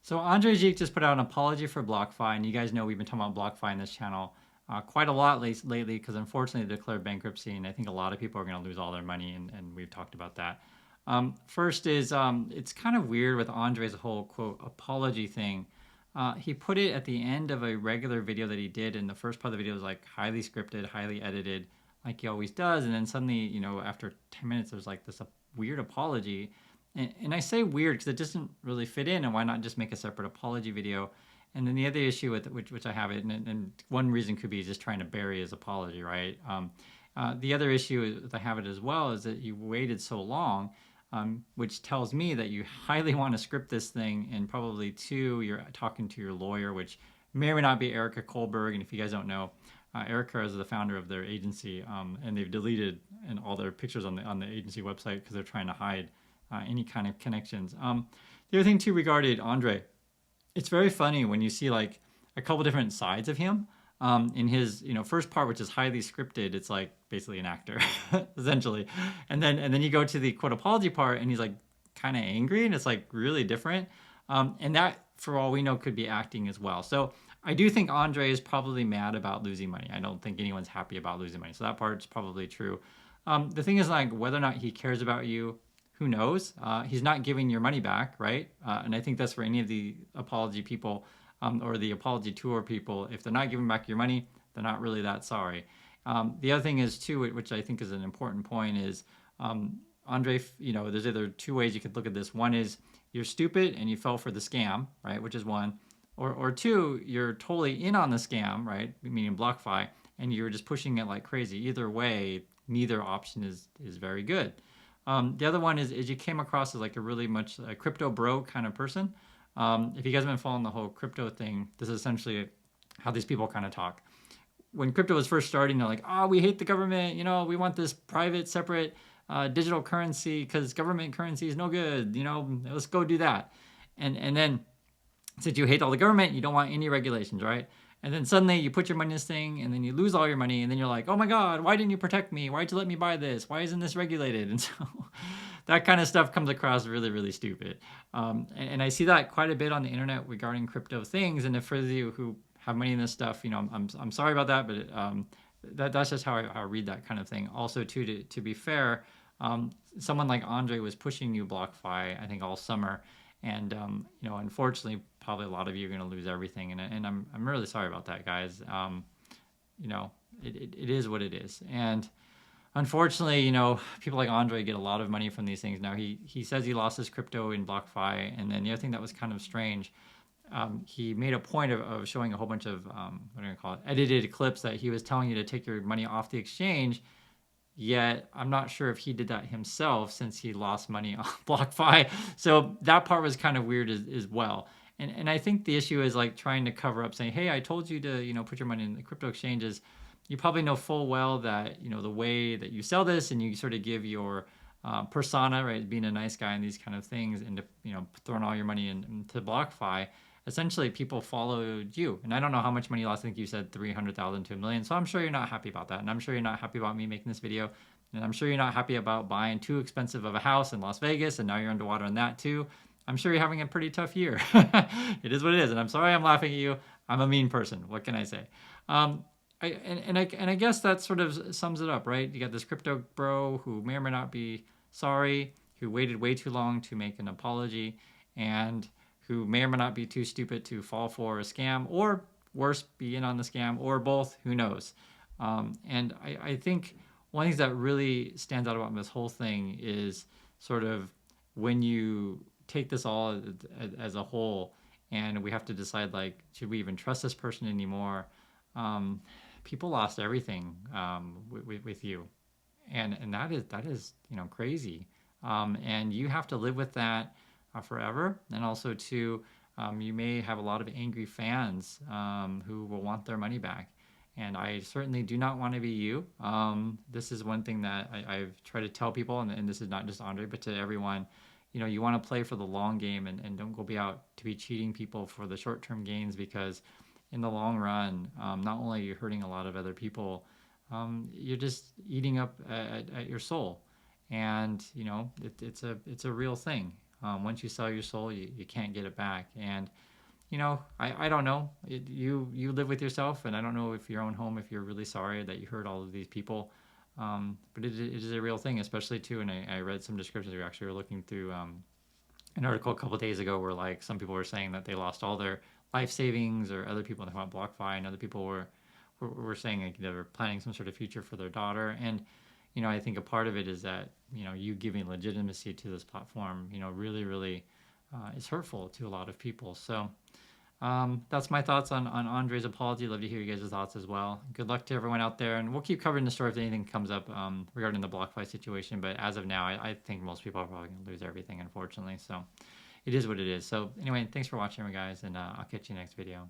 So Andrei Jikh just put out an apology for BlockFi, and you guys know we've been talking about BlockFi in this channel quite a lot lately because unfortunately they declared bankruptcy, and I think a lot of people are going to lose all their money, and we've talked about that. First is it's kind of weird with Andrei's whole quote apology thing. He put it at the end of a regular video that he did, and the first part of the video was like highly scripted, highly edited, like he always does, and then suddenly, after 10 minutes, there's like this weird apology. And I say weird because it doesn't really fit in, and why not just make a separate apology video? And then the other issue with which I have it, and one reason could be just trying to bury his apology, right? The other issue with I have it as well is that you waited so long, which tells me that you highly want to script this thing, and probably two, you're talking to your lawyer, which may or may not be Erica Kohlberg. And if you guys don't know, Erica is the founder of their agency, and they've deleted and all their pictures on the agency website because they're trying to hide any kind of connections. The other thing too regarding Andrei, it's very funny when you see like a couple different sides of him. In his first part, which is highly scripted, it's like basically an actor essentially, and then you go to the quote apology part, and he's like kind of angry, and it's like really different. And that, for all we know, could be acting as well. So I do think Andrei is probably mad about losing money. I don't think anyone's happy about losing money, so that part's probably true. The thing is, like, whether or not he cares about you, who knows? He's not giving your money back, right? And I think that's for any of the apology people, or the apology tour people. If they're not giving back your money, they're not really that sorry. The other thing is too, which I think is an important point, is Andrei. There's either two ways you could look at this. One is you're stupid and you fell for the scam, right? Which is one, or two, you're totally in on the scam, right? Meaning BlockFi, and you're just pushing it like crazy. Either way, neither option is very good. The other one is you came across as like a really much a crypto bro kind of person. If you guys have been following the whole crypto thing, this is essentially how these people kind of talk. When crypto was first starting, they're like, "Oh, we hate the government. We want this private, separate digital currency because government currency is no good. Let's go do that." And then since you hate all the government, you don't want any regulations, right? And then suddenly you put your money in this thing, and then you lose all your money, and then you're like, "Oh my God, why didn't you protect me? Why'd you let me buy this? Why isn't this regulated?" And so that kind of stuff comes across really, really stupid. And I see that quite a bit on the internet regarding crypto things. And for those of you who have money in this stuff, I'm sorry about that, but that's just how I read that kind of thing. Also, too, to be fair, someone like Andrei was pushing you BlockFi, I think, all summer. And unfortunately, probably a lot of you are going to lose everything, and I'm really sorry about that, guys. It is what it is, and unfortunately, people like Andrei get a lot of money from these things. Now he says he lost his crypto in BlockFi, and then the other thing that was kind of strange, he made a point of showing a whole bunch of what do I call it, edited clips that he was telling you to take your money off the exchange. Yet I'm not sure if he did that himself since he lost money on BlockFi. So that part was kind of weird as well. And I think the issue is like trying to cover up, saying, "Hey, I told you to put your money in the crypto exchanges." You probably know full well that the way that you sell this, and you sort of give your persona, right, being a nice guy and these kind of things, and throwing all your money into BlockFi. Essentially, people followed you, and I don't know how much money you lost. I think you said 300,000 to a million. So I'm sure you're not happy about that, and I'm sure you're not happy about me making this video, and I'm sure you're not happy about buying too expensive of a house in Las Vegas, and now you're underwater on that too. I'm sure you're having a pretty tough year. It is what it is, and I'm sorry I'm laughing at you. I'm a mean person. What can I say? I guess that sort of sums it up, right? You got this crypto bro who may or may not be sorry, who waited way too long to make an apology, and who may or may not be too stupid to fall for a scam, or worse, be in on the scam, or both, who knows. And I think one of the things that really stands out about this whole thing is sort of when you take this all as a whole, and we have to decide, like, should we even trust this person anymore? People lost everything with you, and that is crazy, and you have to live with that forever. And also too, you may have a lot of angry fans who will want their money back, and I certainly do not want to be you. This is one thing that I've tried to tell people, and this is not just Andrei, but to everyone. You want to play for the long game, and don't go be out to be cheating people for the short-term gains, because in the long run, not only are you hurting a lot of other people, you're just eating up at your soul. And it's a real thing. Once you sell your soul, you can't get it back. And I don't know. You live with yourself, and I don't know if your own home, if you're really sorry that you hurt all of these people. But it is a real thing, especially too. And I read some descriptions. We actually were looking through an article a couple of days ago where like some people were saying that they lost all their life savings, or other people talking about BlockFi, and other people were saying like they were planning some sort of future for their daughter. And I think a part of it is that you giving legitimacy to this platform, really, really is hurtful to a lot of people. So that's my thoughts on Andrei's apology. Love to hear you guys' thoughts as well. Good luck to everyone out there, and we'll keep covering the story if anything comes up regarding the BlockFi situation. But as of now, I think most people are probably going to lose everything, unfortunately. So it is what it is. So anyway, thanks for watching, guys, and I'll catch you next video.